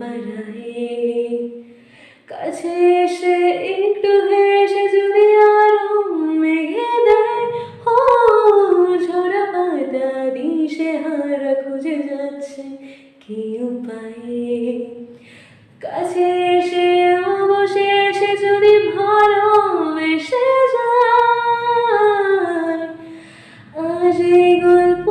বাড়ায়। কাছে এসে একটু হেসে যদি আরো মেঘে দেয়, ও ঝরা পাতা দিশে হারা খুঁজে যাচ্ছে কি উপায়ে। কাছে এসে অবশেষে যদি ভালোবেসে যায়, আজ এই গল্প